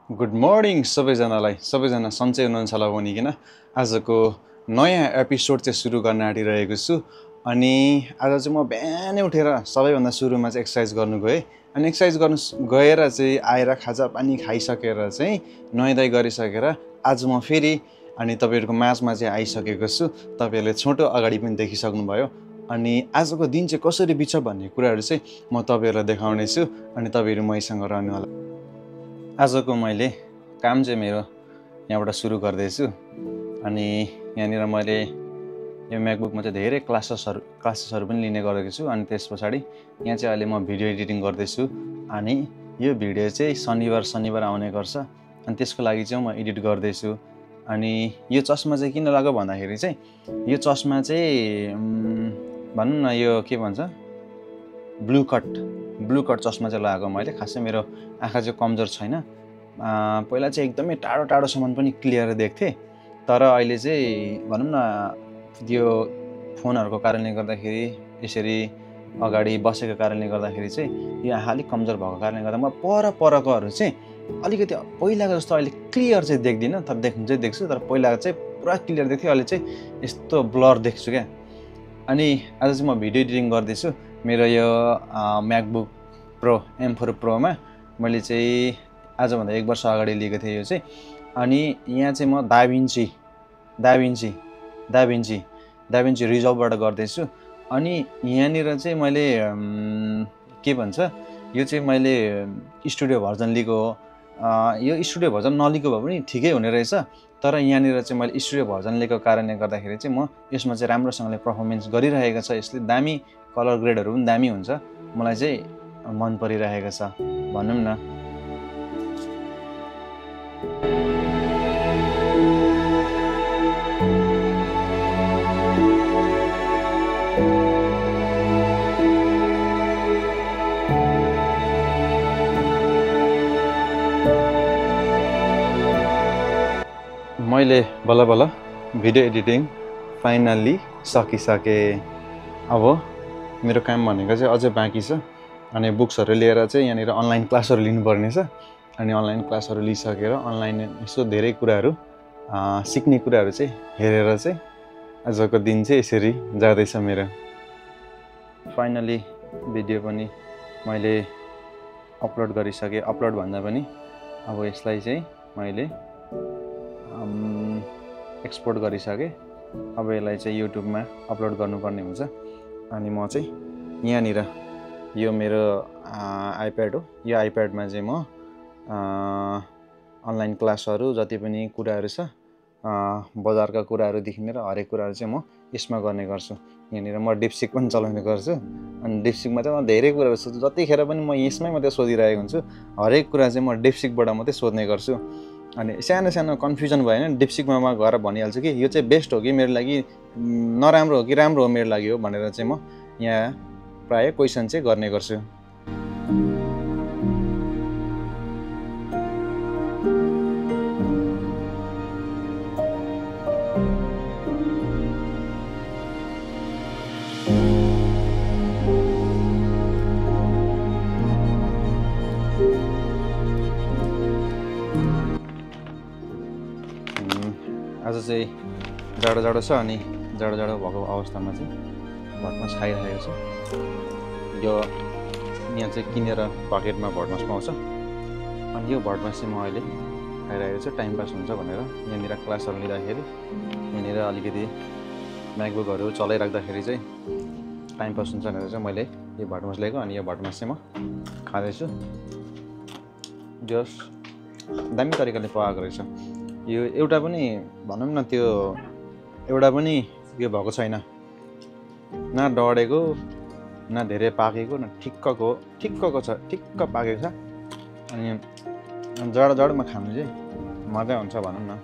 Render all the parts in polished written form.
Good morning सबैजनालाई सबैजना सन्चै हुनुहुन्छ होला भनिकन आजको नयाँ एपिसोड चाहिँ सुरु गर्न आँटिरहेको छु। अनि आज चाहिँ म बिहानै उठेर सबैभन्दा सुरुमा चाहिँ एक्सर्साइज गर्नु गएँ। अनि एक्सर्साइज गर्नु गएर चाहिँ आएर खाजा पानी खाइसकेर चाहिँ नुहाइधुवाइ गरिसकेर आज म फेरि अनि तपाईँहरूको माझमा चाहिँ आइसकेको छु। तपाईँहरूले छोटो अगाडि पनि देखिसक्नुभयो। अनि आजको दिन चाहिँ कसरी बित्छ भन्ने कुराहरू चाहिँ म तपाईँहरूलाई देखाउने छु अनि तपाईँहरू मसँग रहनु होला। आजको मैले काम चाहिँ मेरो यहाँबाट सुरु गर्दैछु। अनि यहाँनिर मैले यो म्याकबुकमा चाहिँ धेरै क्लासेसहरू पनि लिने गरेको छु। अनि त्यस पछाडि यहाँ चाहिँ अहिले म भिडियो एडिटिङ गर्दैछु। अनि यो भिडियो चाहिँ शनिबार आउने गर्छ। अनि त्यसको लागि चाहिँ म एडिट गर्दैछु। अनि यो चस्मा चाहिँ किन लगायो भन्दाखेरि चाहिँ यो चस्मा चाहिँ भनौँ न यो के भन्छ ब्लू कट चस्मा चाहिँ लगाएको मैले। खासै मेरो आँखा चाहिँ कमजोर छैन। पहिला चाहिँ एकदमै टाढोसम्म पनि क्लियर देख्थेँ। तर अहिले चाहिँ भनौँ न यो फोनहरूको कारणले गर्दाखेरि यसरी अगाडि बसेको कारणले गर्दाखेरि चाहिँ यो आँखा अलिक कमजोर भएको कारणले गर्दा म परकोहरू चाहिँ अलिकति पहिलाको जस्तो अहिले क्लियर चाहिँ देख्दिनँ। तर देख्नु चाहिँ देख्छु, तर पहिलाको चाहिँ पुरा क्लियर देख्थेँ, अहिले चाहिँ यस्तो ब्लर देख्छु क्या। अनि आज चाहिँ म भिडियो एडिटिङ गर्दैछु। मेरो यो म्याकबुक प्रो M4 प्रोमा मैले चाहिँ आजभन्दा 1 वर्ष अगाडि लिएको थिएँ यो चाहिँ। अनि यहाँ चाहिँ म दाभिन्ची रिजल्भबाट गर्दैछु। अनि यहाँनिर चाहिँ मैले के भन्छ यो चाहिँ मैले स्टुडियो भर्जन लिएको हो। यो स्टुडियो भर्जन नलिएको भए पनि ठिकै हुने रहेछ। तर यहाँनिर चाहिँ मैले स्टुडियो भर्जन लिएको कारणले गर्दाखेरि चाहिँ म यसमा चाहिँ राम्रोसँगले पर्फर्मेन्स गरिरहेको छ। यसले दामी कलर ग्रेडहरू पनि दामी हुन्छ। मलाई चाहिँ मन परिरहेको छ भनौँ न। मैले बल्ल भिडियो एडिटिङ फाइनल्ली सकिसकेँ। अब मेरो काम भनेको चाहिँ अझै बाँकी छ। अनि बुक्सहरू लिएर चाहिँ यहाँनिर अनलाइन क्लासहरू लिनुपर्ने छ। अनि अनलाइन क्लासहरू लिइसकेर अनलाइन यसो धेरै कुराहरू सिक्ने कुराहरू चाहिँ हेरेर चाहिँ आजको दिन चाहिँ यसरी जाँदैछ मेरो। फाइनली भिडियो पनि मैले अपलोड गरिसकेँ। अपलोड भन्दा पनि अब यसलाई चाहिँ मैले एक्सपोर्ट गरिसकेँ। अब यसलाई चाहिँ युट्युबमा अपलोड गर्नुपर्ने हुन्छ। अनि म चाहिँ यहाँनिर यो मेरो आइप्याड हो। यो आइप्याडमा चाहिँ म अनलाइन क्लासहरू जति पनि कुराहरू छ बजारका कुराहरूदेखि लिएर हरेक कुराहरू चाहिँ म यसमा गर्ने गर्छु। यहाँनिर म डिपसिक पनि चलाउने गर्छु। अनि डिपसिकमा चाहिँ म धेरै कुराहरू सोध्छु। जतिखेर पनि म यसमै मात्रै सोधिरहेको हुन्छु। हरेक कुरा चाहिँ म डिपसिकबाट मात्रै सोध्ने गर्छु। अनि सानो कन्फ्युजन भयो भने डिपसिकमा म गएर भनिहाल्छु कि यो चाहिँ बेस्ट हो कि मेरो लागि नराम्रो हो कि राम्रो हो मेरो लागि हो भनेर चाहिँ म यहाँ प्रायः क्वेसन चाहिँ गर्ने गर्छु। आज चाहिँ जाडो छ। अनि जाडो भएको अवस्थामा चाहिँ भटमास खाइरहेको छु। यो यहाँ चाहिँ किनेर पकेटमा भटमास पाउँछ। अनि यो भटमास चाहिँ म अहिले खाइरहेको छु टाइम पास हुन्छ भनेर। यहाँनिर क्लासहरू लिँदाखेरि यहाँनिर अलिकति म्याकबुकहरू चलाइराख्दाखेरि चाहिँ टाइम पास हुन्छ भनेर चाहिँ मैले यो भटमास लिएको। अनि यो भटमास चाहिँ म खाँदैछु। जस दामी तरिकाले पकाएको रहेछ। यो एउटा पनि भनौँ न त्यो एउटा पनि यो भएको छैन, न डढेको न धेरै पाकेको न ठिक्कको छ, ठिक्क पाकेको छ। अनि जाडोमा खानु चाहिँ मजा हुन्छ भनौँ न।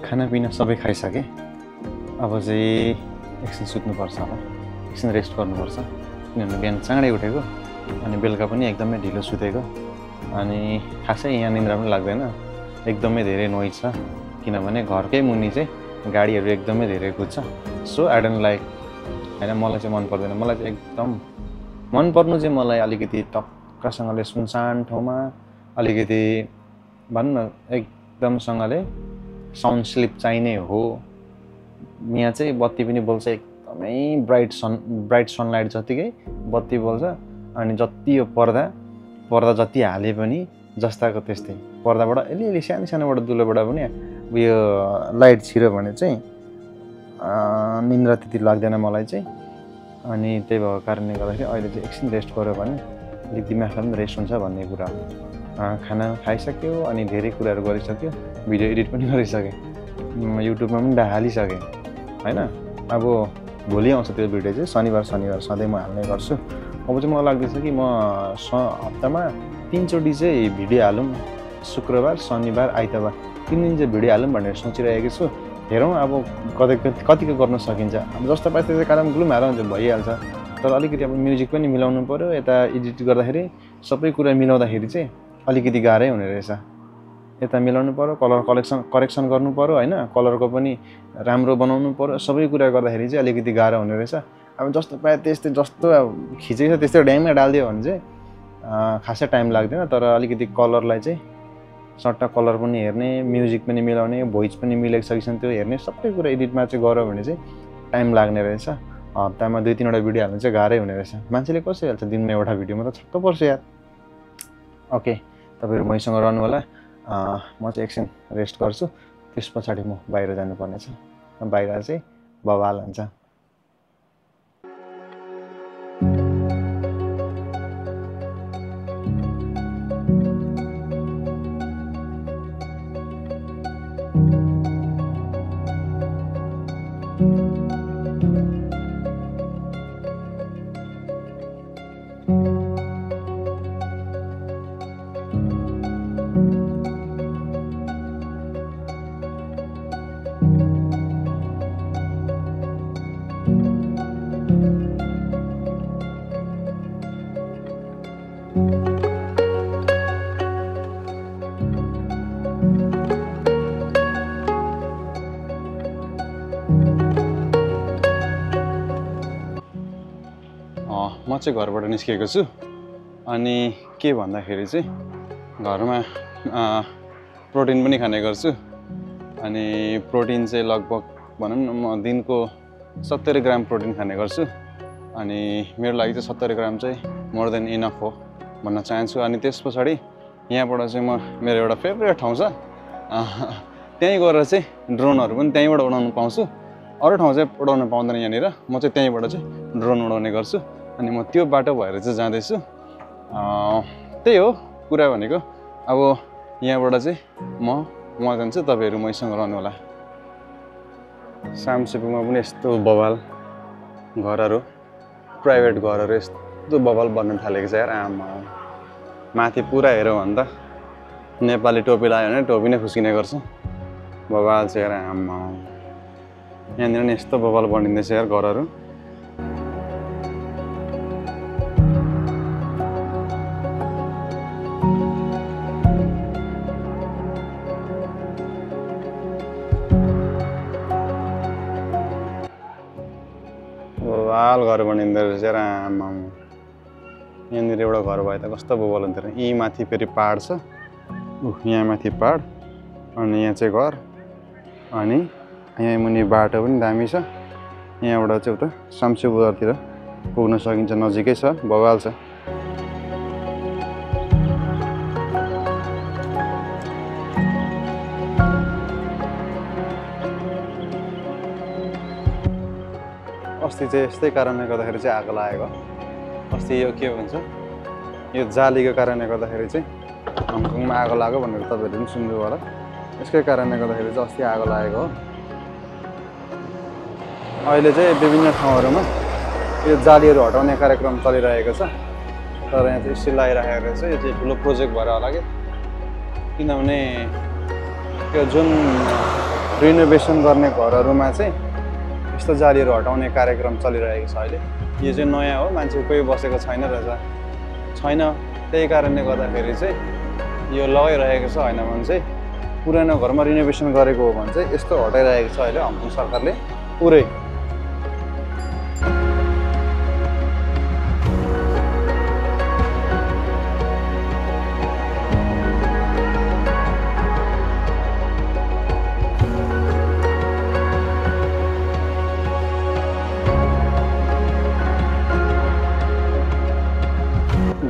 खानापिना सबै खाइसकेँ। अब चाहिँ एकछिन सुत्नुपर्छ होला, एकछिन रेस्ट गर्नुपर्छ। किनभने बिहान चाँडै उठेको अनि बेलुका पनि एकदमै ढिलो सुतेको। अनि खासै यहाँ निन्द्रा पनि लाग्दैन, एकदमै धेरै नोइज छ। किनभने घरकै मुनि चाहिँ गाडीहरू एकदमै धेरै कुद्छ। सो आई डोन्ट लाइक, होइन मलाई चाहिँ मन पर्दैन। मलाई चाहिँ एकदम मन पर्नु चाहिँ मलाई अलिकति टक्कसँगले सुनसान ठाउँमा अलिकति भनौँ न एकदमसँगले साउन्ड स्लिप चाहिने हो। यहाँ चाहिँ बत्ती पनि बोल्छ, एकदमै ब्राइट सनलाइट जतिकै बत्ती बोल्छ। अनि जति यो पर्दा जति हाले पनि जस्ताको त्यस्तै, पर्दाबाट अलिअलि सानोबाट दुलोबाट पनि उयो लाइट छिर्यो भने चाहिँ निन्द्रा त्यति लाग्दैन मलाई चाहिँ। अनि त्यही भएको कारणले गर्दाखेरि अहिले चाहिँ एकछिन रेस्ट गऱ्यो भने अलिक दिमागलाई पनि रेस्ट हुन्छ भन्ने कुरा। खाना खाइसक्यो अनि धेरै कुराहरू गरिसक्यो, भिडियो एडिट पनि गरिसकेँ, युट्युबमा पनि हालिसकेँ होइन। अब भोलि आउँछ त्यो भिडियो चाहिँ, शनिबार सधैँ म हाल्ने गर्छु। अब चाहिँ मलाई लाग्दैछ कि म हप्तामा 3 चोटि चाहिँ भिडियो हालौँ, शुक्रबार शनिबार आइतबार 3 दिन चाहिँ भिडियो हालौँ भनेर सोचिरहेको छु। हेरौँ अब कतिको गर्न सकिन्छ। अब जस्तो पाए त्यस्तो कारण ग्लुम हाल्दा हुन्छ, भइहाल्छ। तर अलिकति अब म्युजिक पनि मिलाउनु पऱ्यो, यता एडिट गर्दाखेरि सबै कुरा मिलाउँदाखेरि चाहिँ अलिकति गाह्रै हुने रहेछ। यता मिलाउनु पऱ्यो, कलर करेक्सन गर्नु पऱ्यो होइन, कलरको पनि राम्रो बनाउनु पऱ्यो, सबै कुरा गर्दाखेरि चाहिँ अलिकति गाह्रो हुने रहेछ। अब जस्तो पाए त्यस्तै, जस्तो खिचेको छ त्यस्तै ड्याङमा डालिदियो भने चाहिँ खासै टाइम लाग्दैन। तर अलिकति कलरलाई चाहिँ सट्टा कलर पनि हेर्ने, म्युजिक पनि मिलाउने, भोइस पनि मिलेको छ कि छैन त्यो हेर्ने, सबै कुरा एडिटमा चाहिँ गऱ्यो भने चाहिँ टाइम लाग्ने रहेछ। हप्तामा 2-3वटा भिडियो हाल्नु चाहिँ गाह्रै हुने रहेछ। मान्छेले कसरी हाल्छ दिनमा एउटा भिडियोमा, त छक्क पर्छ यार। ओके, तपाईँहरू मैसँग रहनु होला। म चाहिँ एकछिन रेस्ट गर्छु, त्यस पछाडि म बाहिर जानुपर्नेछ। बाहिर चाहिँ बवाल हुन्छ। म चाहिँ घरबाट निस्केको छु। अनि के भन्दाखेरि चाहिँ घरमा प्रोटिन पनि खाने गर्छु। अनि प्रोटिन चाहिँ लगभग भनौँ न म दिनको 70 ग्राम प्रोटिन खाने गर्छु। अनि मेरो लागि चाहिँ 70 ग्राम चाहिँ मोर देन इनफ हो भन्न चाहन्छु। अनि त्यस पछाडि यहाँबाट चाहिँ मेरो एउटा फेभरेट ठाउँ छ, त्यहीँ गएर चाहिँ ड्रोनहरू पनि त्यहीँबाट उडाउनु पाउँछु। अरू ठाउँ चाहिँ उडाउनु पाउँदैन यहाँनिर, म चाहिँ त्यहीँबाट चाहिँ ड्रोन उडाउने गर्छु। अनि म त्यो बाटो भएर चाहिँ जाँदैछु। त्यही हो कुरा भनेको। अब यहाँबाट चाहिँ म जान्छु, तपाईँहरू मैसँग रहनु होला। सामसिपुमा पनि यस्तो बवाल घरहरू, प्राइभेट घरहरू यस्तो बवाल बन्न थालेको छ यार। आमा माथि पुरा हेऱ्यो भने त नेपाली टोपी लगायो भने टोपी नै खुस्किने गर्छ। बवाल छ यार। आमा यहाँनिर नि यस्तो बवाल बनिँदैछ यार घरहरू। बवाल घर बनिँदो रहेछ यार। आमा यहाँनिर एउटा घर भए त कस्तो बवाल हुन्थ्यो र। यहीँ माथि फेरि पहाड छ, यहाँ माथि पहाड, अनि यहाँ चाहिँ घर, अनि यहाँ मुनि बाटो पनि दामी छ। यहाँबाट चाहिँ उता सामसिप बजारतिर पुग्न सकिन्छ, नजिकै छ। बवाल छ। अस्ति चाहिँ यस्तै कारणले गर्दाखेरि चाहिँ आगो लागेको। अस्ति यो के भन्छ, यो जालीको कारणले गर्दाखेरि चाहिँ हङकङमा आगो लाग्यो भनेर तपाईँहरूले पनि सुन्नुभयो होला। यसकै कारणले गर्दाखेरि चाहिँ अस्ति आगो लागेको हो। अहिले चाहिँ विभिन्न ठाउँहरूमा यो जालीहरू हटाउने कार्यक्रम चलिरहेको छ। तर यहाँ चाहिँ सिलाइरहेको रहेछ। यो चाहिँ ठुलो प्रोजेक्ट भएर होला कि, किनभने यो जुन रिनोभेसन गर्ने घरहरूमा चाहिँ यस्तो जालीहरू हटाउने कार्यक्रम चलिरहेको छ अहिले। यो चाहिँ नयाँ हो, मान्छे कोही बसेको छैन छैन। त्यही कारणले गर्दाखेरि चाहिँ यो लगाइरहेको छ। होइन भने चाहिँ पुरानो घरमा रिनोभेसन गरेको हो भने चाहिँ यस्तो हटाइरहेको छ अहिले हम्चुङ सरकारले पुरै।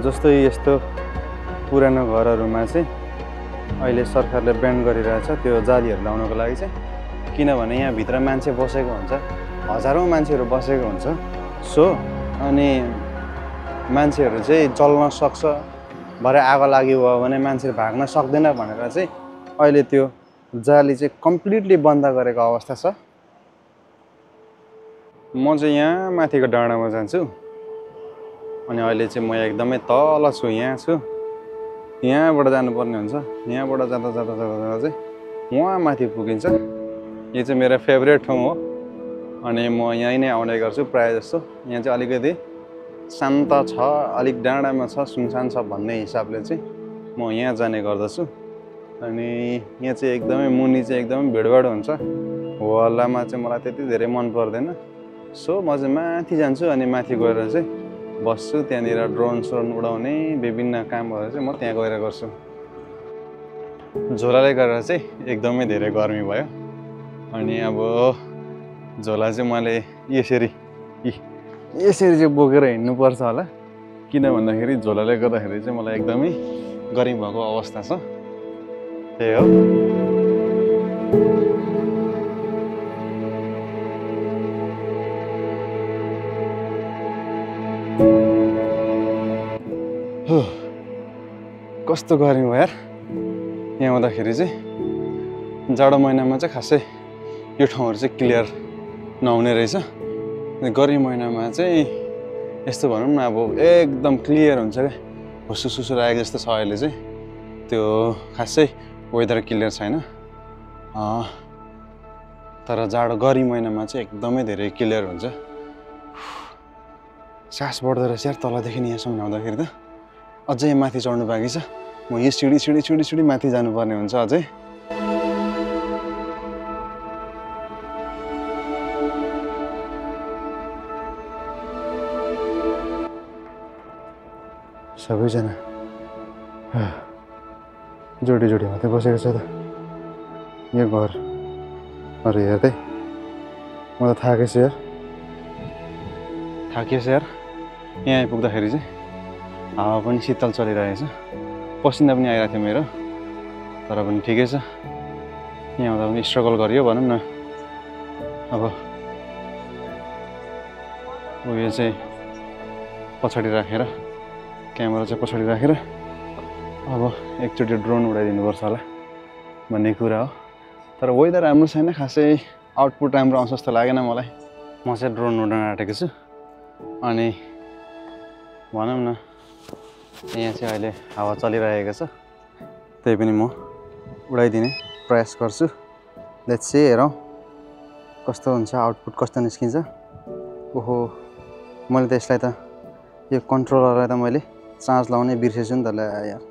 जस्तै यस्तो पुरानो घरहरूमा चाहिँ अहिले सरकारले ब्यान गरिरहेछ त्यो जालीहरू लाउनको लागि चाहिँ, किनभने यहाँ भित्र मान्छे बसेको हुन्छ, हजारौँ मान्छेहरू बसेको हुन्छ। सो अनि मान्छेहरू चाहिँ चल्न सक्छ, भरे आगो लाग्यो भने मान्छे भाग्न सक्दैन भनेर चाहिँ अहिले त्यो जाली चाहिँ कम्प्लिटली बन्द गरेको अवस्था छ। म चाहिँ यहाँ माथिको डाँडामा जान्छु अनि अहिले चाहिँ म एकदमै तल छु, यहाँ छु। यहाँबाट जानुपर्ने हुन्छ, यहाँबाट जाँदा जाँदा जाँदा जाँदा चाहिँ वहाँ माथि पुगिन्छ। यो चाहिँ मेरो फेभरेट ठाउँ हो अनि म यहीँ नै आउने गर्छु प्रायः जस्तो। यहाँ चाहिँ अलिकति शान्त छ, अलिक डाँडामा छ, सुनसान छ भन्ने हिसाबले चाहिँ म यहाँ जाने गर्दछु। अनि यहाँ चाहिँ एकदमै मुनि चाहिँ एकदमै भिडभाड हुन्छ, होहल्लामा चाहिँ मलाई त्यति धेरै मन पर्दैन। सो म चाहिँ माथि जान्छु अनि माथि गएर चाहिँ बस्छु, त्यहाँनिर ड्रोन स्रोन उडाउने विभिन्न कामहरू चाहिँ म त्यहाँ गएर गर्छु। झोलाले गरेर चाहिँ एकदमै धेरै गर्मी भयो अनि अब झोला चाहिँ मैले यसरी चाहिँ बोकेर हिँड्नुपर्छ होला, किन भन्दाखेरि झोलाले गर्दाखेरि चाहिँ मलाई एकदमै गर्मी भएको अवस्था छ। त्यही हो। कस्तो गर्मी भयो यार यहाँ आउँदाखेरि चाहिँ। जाडो महिनामा चाहिँ खासै यो ठाउँहरू चाहिँ क्लियर नहुने रहेछ, गर्मी महिनामा चाहिँ यस्तो भनौँ न अब एकदम क्लियर हुन्छ क्या, हुसुसुसु लागेको जस्तो छ अहिले चाहिँ। त्यो खासै वेदर क्लियर छैन, तर जाडो गर्मी महिनामा चाहिँ एकदमै धेरै क्लियर हुन्छ। सास बढ्दो रहेछ यार तलदेखि यहाँसम्म आउँदाखेरि त। अझै माथि चढ्नु बाँकी छ, म यो सिडी माथि जानुपर्ने हुन्छ अझै। सबैजना जोडी मात्रै बसेको छ त यो घरहरू हेर्दै। म त थाकेछु यार, यार। यहाँ आइपुग्दाखेरि चाहिँ हावा पनि शीतल चलिरहेछ, पसिना पनि आइरहेको थियो मेरो, तर पनि ठिकै छ। यहाँ आउँदा पनि स्ट्रगल गरियो भनौँ न। अब उयो चाहिँ पछाडि राखेर, क्यामेरा चाहिँ पछाडि राखेर अब एकचोटि ड्रोन उडाइदिनुपर्छ होला भन्ने कुरा हो। तर वेदर राम्रो छैन, खासै आउटपुट राम्रो आउँछ जस्तो लागेन मलाई। म चाहिँ ड्रोन उडाउन आँटेको छु अनि भनौँ न यहाँ चाहिँ अहिले हावा चलिरहेको छ, त्यही पनि म उडाइदिने प्रयास गर्छु। लेट्स सी, हेरौँ कस्तो हुन्छ, आउटपुट कस्तो निस्किन्छ। ओहो, मैले त यसलाई त यो कन्ट्रोलरलाई त मैले चार्ज लाउनै बिर्सेछु नि त। यार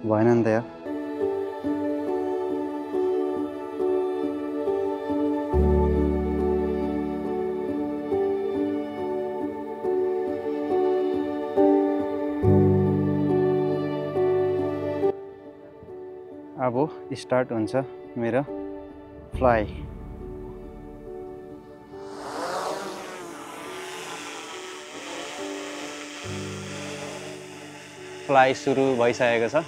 भएन नि त यार। अब स्टार्ट हुन्छ मेरो फ्लाइ। फ्लाइ सुरु भइसकेको छ।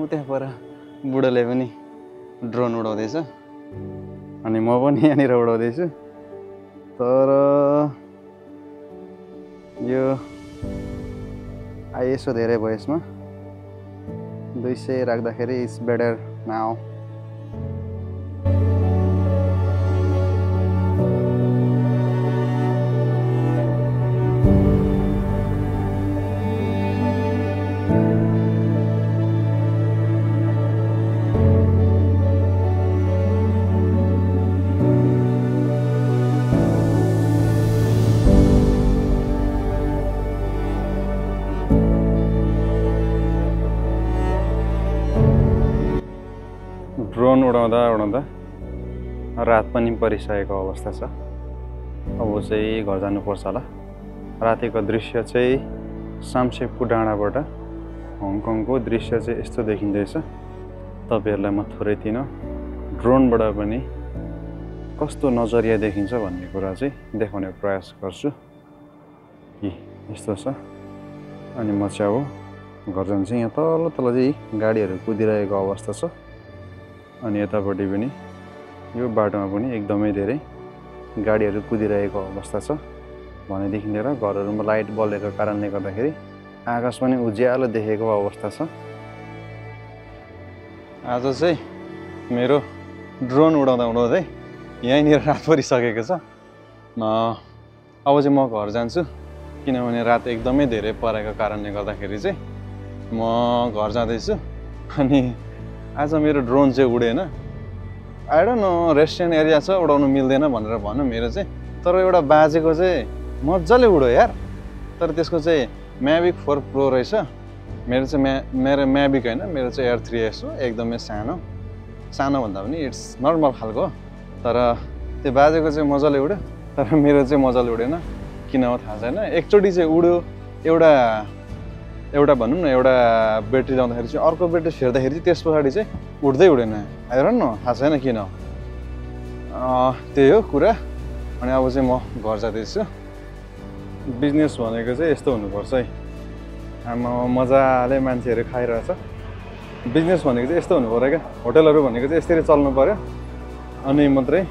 त्यहाँ पर बुढोले पनि ड्रोन उडाउँदैछ अनि म पनि यहाँनिर उडाउँदैछु। तर यो आइएसओ धेरै भयो यसमा, 200 राख्दाखेरि इट्स बेटर नाउ। ड्रोन उडाउँदा उडाउँदा रात पनि परिसकेको अवस्था छ। अब चाहिँ घर जानुपर्छ होला। रातिको दृश्य चाहिँ सामसेपको डाँडाबाट हङकङको दृश्य चाहिँ यस्तो देखिँदैछ। तपाईँहरूलाई म थोरै दिन ड्रोनबाट पनि कस्तो नजरिया देखिन्छ भन्ने कुरा चाहिँ देखाउने प्रयास गर्छु कि यस्तो छ। अनि म चाहिँ अब घर जान्छु। यहाँ तल तल चाहिँ गाडीहरू कुदिरहेको अवस्था छ। अनि यतापट्टि पनि यो बाटोमा पनि एकदमै धेरै गाडीहरू कुदिरहेको अवस्था छ। भनेदेखि लिएर घरहरूमा लाइट बलेको कारणले गर्दाखेरि आकाश पनि उज्यालो देखेको अवस्था छ। आज चाहिँ मेरो ड्रोन उडाउँदा उडाउँदै यहीँनिर रात परिसकेको छ। अब चाहिँ म घर जान्छु, किनभने रात एकदमै धेरै परेको कारणले गर्दाखेरि चाहिँ म घर जाँदैछु। अनि आज मेरो ड्रोन चाहिँ wooden. I don't know, restaurant area छ, उडाउनु मिल्दैन भनेर भन्नु मेरो चाहिँ। तर एउटा बाजेको चाहिँ मजाले उड्यो यार। तर त्यसको चाहिँ म्याभिक 4 प्रो रहेछ। मेरो चाहिँ मेरो म्याभिक होइन, मेरो चाहिँ एयर 3S हो। एकदमै सानो भन्दा पनि इट्स नर्मल खालको। तर त्यो बाजेको चाहिँ मजाले उड्यो, तर मेरो चाहिँ मजाले उडेन। किन हो थाहा छैन। एकचोटि चाहिँ उड्यो, एउटा भनौँ न, एउटा ब्याट्री लाउँदाखेरि चाहिँ अर्को ब्याट्री फेर्दाखेरि चाहिँ त्यस पछाडि चाहिँ उड्दै उडेन। आई डोन्ट नो, थाहा छैन किन। त्यही हो कुरा। अनि अब चाहिँ म घर जाँदैछु। बिजनेस भनेको चाहिँ यस्तो हुनुपर्छ है। आमा मजाले मान्छेहरू खाइरहेछ। बिजनेस भनेको चाहिँ यस्तो हुनु पऱ्यो क्या। होटलहरू भनेको चाहिँ यसरी चल्नु पऱ्यो। अनि मात्रै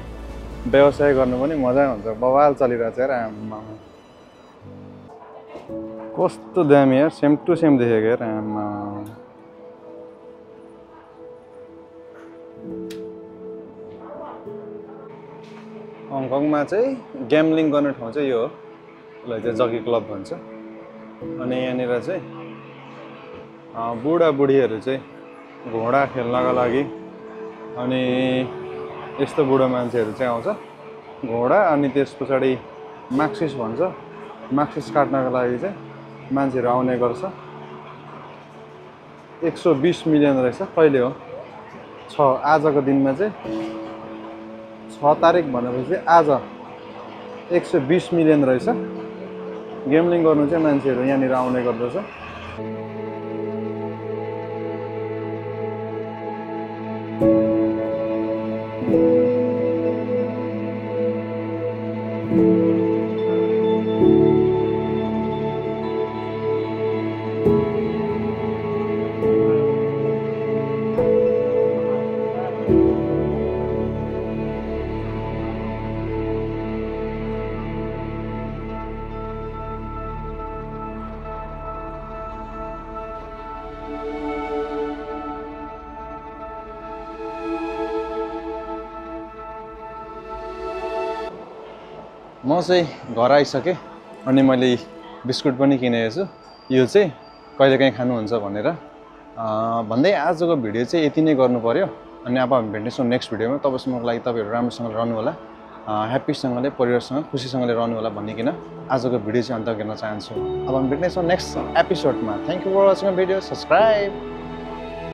व्यवसाय गर्नु पनि मजा हुन्छ। बवाल चलिरहेछ यार। आमा कस्तो दामी यार, सेम टु सेम देखेको यार। आमा हङकङमा चाहिँ ग्याम्लिङ गर्ने ठाउँ चाहिँ यो हो। यसलाई चाहिँ जगी क्लब भन्छ। अनि यहाँनिर चाहिँ बुढाबुढीहरू चाहिँ घोडा खेल्नका लागि अनि यस्तो बुढो मान्छेहरू चाहिँ आउँछ घोडा। अनि त्यस पछाडि माक्सिस भन्छ। माक्सिस काट्नका लागि चाहिँ मान्छेहरू आउने गर्छ। 120 मिलियन रहेछ। कहिले हो? आजको दिनमा चाहिँ 6 तारिक भनेपछि आज 120 मिलियन रहेछ। गेमलिङ गर्नु चाहिँ मान्छेहरू यहाँनिर आउने गर्दछ। म चाहिँ घर आइसकेँ। अनि मैले बिस्कुट पनि किनेको छु। यो चाहिँ कहिलेकाहीँ खानुहुन्छ भनेर भन्दै आजको भिडियो चाहिँ यति नै गर्नु पर्यो। अनि अब हामी भेट्नेछौँ नेक्स्ट भिडियोमा। तबसम्मको लागि तपाईँहरू राम्रोसँगले रहनु होला, ह्याप्पीसँगले, परिवारसँग खुसीसँगले रहनु होला भनिकन आजको भिडियो चाहिँ अन्त गर्न चाहन्छु। अब हामी भेट्नेछौँ नेक्स्ट एपिसोडमा। Thank you for watching video. Subscribe.